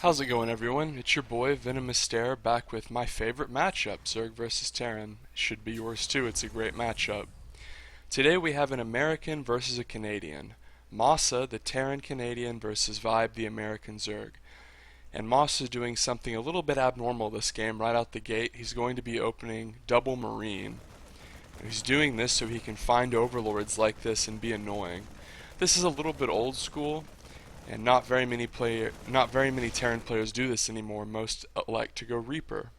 How's it going, everyone? It's your boy VenomousStare back with my favorite matchup, Zerg versus Terran. Should be yours too, it's a great matchup. Today we have an American versus a Canadian. MaSa, the Terran Canadian, versus Vibe, the American Zerg. And MaSa is doing something a little bit abnormal this game right out the gate. He's going to be opening double Marine. And he's doing this so he can find overlords like this and be annoying. This is a little bit old school. And not very many Terran players do this anymore. Most like to go Reaper.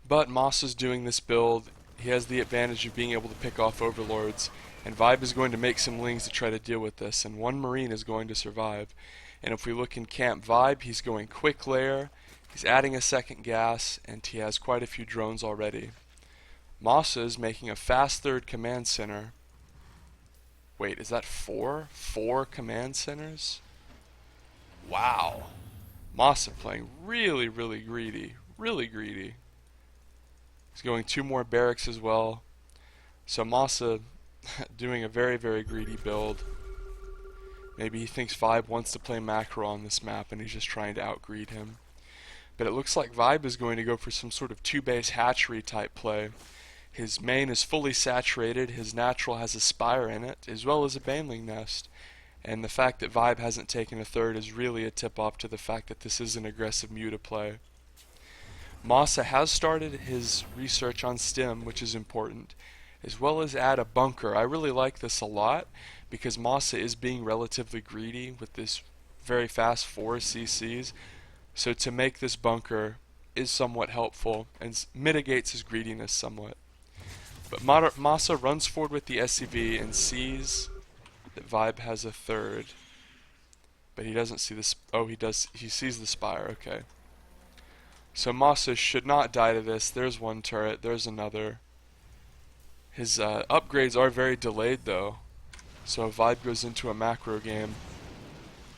But MaSa's doing this build. He has the advantage of being able to pick off overlords, and Vibe is going to make some lings to try to deal with this, and one Marine is going to survive. And if we look in camp Vibe, he's going quick lair, he's adding a second gas, and he has quite a few drones already. MaSa is making a fast third command center. Wait, is that four? Four command centers? Wow. MaSa playing really, really greedy. Really greedy. He's going two more barracks as well. So MaSa doing a very, very greedy build. Maybe he thinks Vibe wants to play macro on this map and he's just trying to outgreed him. But it looks like Vibe is going to go for some sort of two-base hatchery type play. His main is fully saturated, his natural has a spire in it, as well as a baneling nest. And the fact that Vibe hasn't taken a third is really a tip-off to the fact that this is an aggressive Muta play. MaSa has started his research on stim, which is important, as well as add a bunker. I really like this a lot, because MaSa is being relatively greedy with this very fast 4 CCs, so to make this bunker is somewhat helpful and mitigates his greediness somewhat. But MaSa runs forward with the SCV and sees that Vibe has a third. But he doesn't see this. Oh, he does. He sees the spire. Okay. So MaSa should not die to this. There's one turret. There's another. His upgrades are very delayed though. So if Vibe goes into a macro game,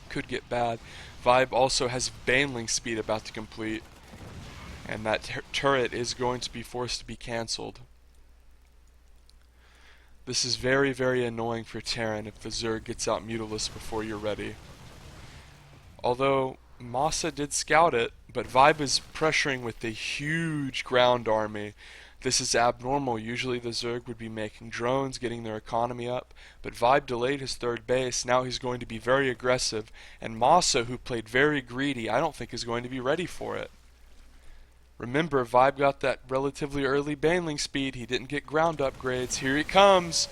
could get bad. Vibe also has baneling speed about to complete. And that turret is going to be forced to be cancelled. This is very, very annoying for Terran if the Zerg gets out Mutalist before you're ready. Although MaSa did scout it, but Vibe is pressuring with a huge ground army. This is abnormal. Usually the Zerg would be making drones, getting their economy up, but Vibe delayed his third base. Now he's going to be very aggressive, and MaSa, who played very greedy, I don't think is going to be ready for it. Remember, Vibe got that relatively early baneling speed. He didn't get ground upgrades. Here he comes.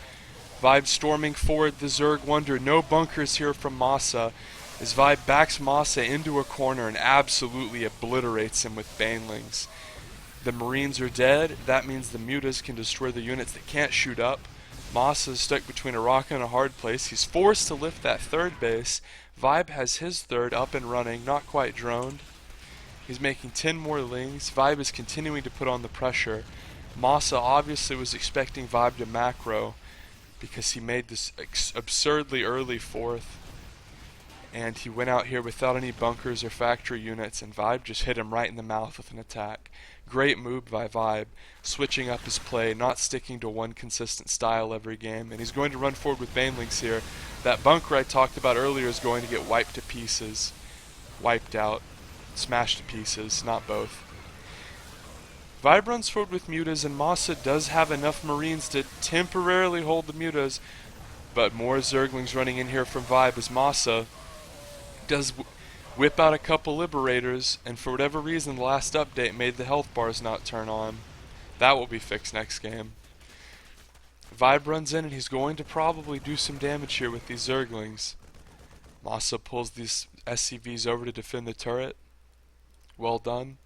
Vibe storming forward. The Zerg wonder. No bunkers here from MaSa. As Vibe backs MaSa into a corner and absolutely obliterates him with banelings. The Marines are dead. That means the Mutas can destroy the units that can't shoot up. MaSa is stuck between a rock and a hard place. He's forced to lift that third base. Vibe has his third up and running. Not quite droned. He's making 10 more lings. Vibe is continuing to put on the pressure. MaSa obviously was expecting Vibe to macro because he made this absurdly early fourth. And he went out here without any bunkers or factory units, and Vibe just hit him right in the mouth with an attack. Great move by Vibe, switching up his play, not sticking to one consistent style every game. And he's going to run forward with banelings here. That bunker I talked about earlier is going to get wiped to pieces. Wiped out. Smashed to pieces, not both. Vibe runs forward with Mutas, and MaSa does have enough Marines to temporarily hold the Mutas, but more Zerglings running in here from Vibe as MaSa does whip out a couple Liberators, and for whatever reason the last update made the health bars not turn on. That will be fixed next game. Vibe runs in and he's going to probably do some damage here with these Zerglings. MaSa pulls these SCVs over to defend the turret. Well done.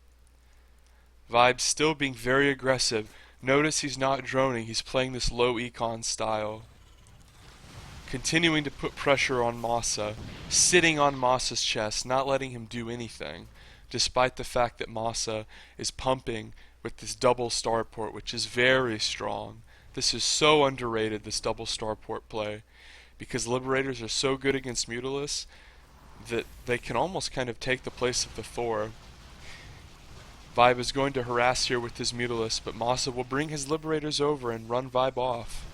Vibe still being very aggressive. Notice he's not droning, he's playing this low econ style. Continuing to put pressure on MaSa, sitting on MaSa's chest, not letting him do anything, despite the fact that MaSa is pumping with this double starport, which is very strong. This is so underrated, this double starport play, because Liberators are so good against Mutalists that they can almost kind of take the place of the Thor. Vibe is going to harass here with his Mutalist, but MaSa will bring his Liberators over and run Vibe off.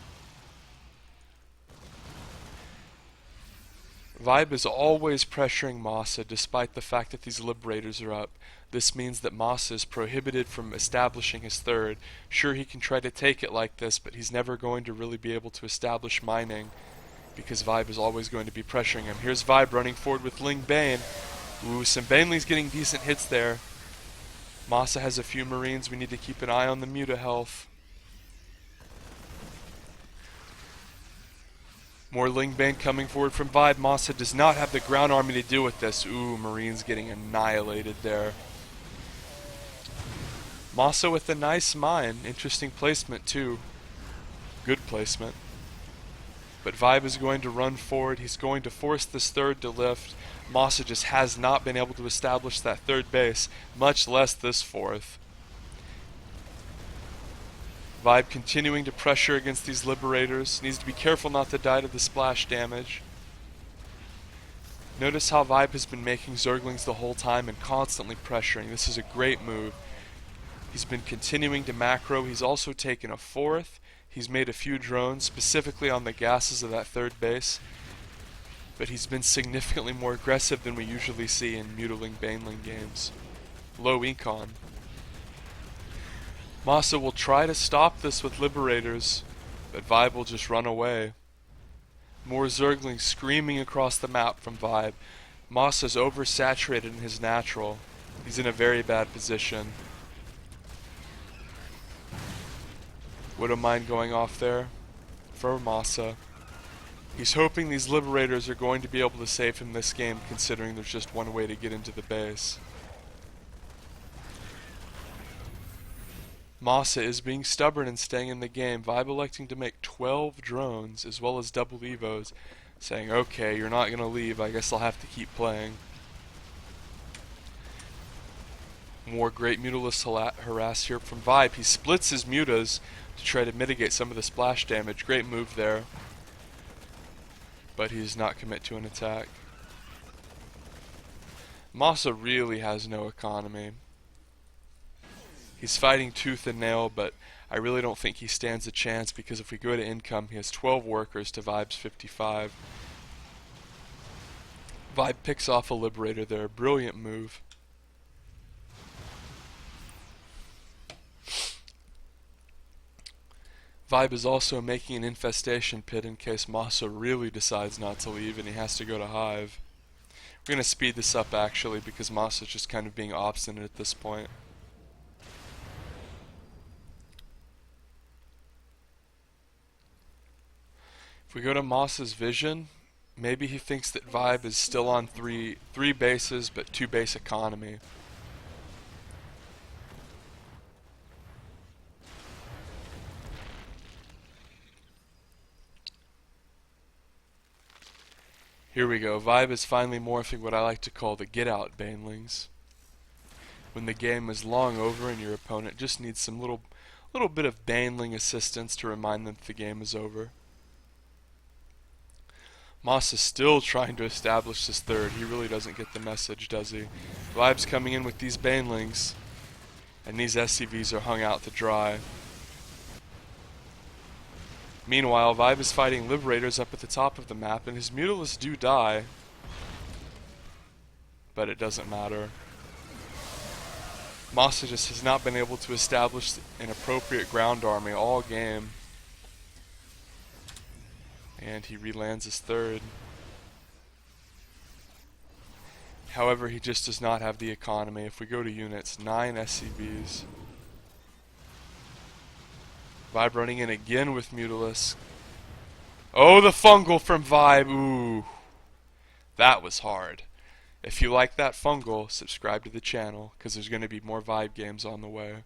Vibe is always pressuring MaSa despite the fact that these liberators are up. This means that MaSa is prohibited from establishing his third. Sure, he can try to take it like this, but he's never going to really be able to establish mining because Vibe is always going to be pressuring him. Here's Vibe running forward with Ling Bane. Ooh, some Baneling's getting decent hits there. MaSa has a few Marines. We need to keep an eye on the Muta health. More Ling Bane coming forward from Vibe. MaSa does not have the ground army to deal with this. Ooh, Marines getting annihilated there. MaSa with a nice mine. Interesting placement too. Good placement. But Vibe is going to run forward. He's going to force this third to lift. MaSa just has not been able to establish that third base, much less this fourth. Vibe continuing to pressure against these liberators. Needs to be careful not to die to the splash damage. Notice how Vibe has been making Zerglings the whole time and constantly pressuring. This is a great move. He's been continuing to macro. He's also taken a fourth. He's made a few drones, specifically on the gases of that third base. But he's been significantly more aggressive than we usually see in Mutaling Baneling games. Low econ. MaSa will try to stop this with liberators, but Vibe will just run away. More Zerglings screaming across the map from Vibe. MaSa's oversaturated in his natural. He's in a very bad position. Wouldn't mind going off there for MaSa. He's hoping these liberators are going to be able to save him this game, considering there's just one way to get into the base. MaSa is being stubborn and staying in the game. Vibe electing to make 12 drones as well as double evos, saying, okay, you're not going to leave, I guess I'll have to keep playing. More great mutalist harass here from Vibe. He splits his mutas to try to mitigate some of the splash damage. Great move there. But he does not commit to an attack. MaSa really has no economy. He's fighting tooth and nail, but I really don't think he stands a chance because if we go to income, he has 12 workers to Vibe's 55. Vibe picks off a liberator there. Brilliant move. Vibe is also making an infestation pit in case MaSa really decides not to leave and he has to go to Hive. We're going to speed this up actually because MaSa is just kind of being obstinate at this point. If we go to MaSa's vision, maybe he thinks that Vibe is still on three bases but 2 base economy. Here we go. Vibe is finally morphing what I like to call the get out banelings. When the game is long over and your opponent just needs some little bit of baneling assistance to remind them that the game is over. MaSa's still trying to establish this third. He really doesn't get the message, does he? Vibe's coming in with these banelings, and these SCVs are hung out to dry. Meanwhile, Vibe is fighting liberators up at the top of the map, and his mutalists do die. But it doesn't matter. MaSa just has not been able to establish an appropriate ground army all game. And he relands his third. However, he just does not have the economy. If we go to units, 9 SCVs. Vibe running in again with Mutalisk. Oh, the fungal from Vibe. Ooh. That was hard. If you like that fungal, subscribe to the channel, because there's going to be more Vibe games on the way.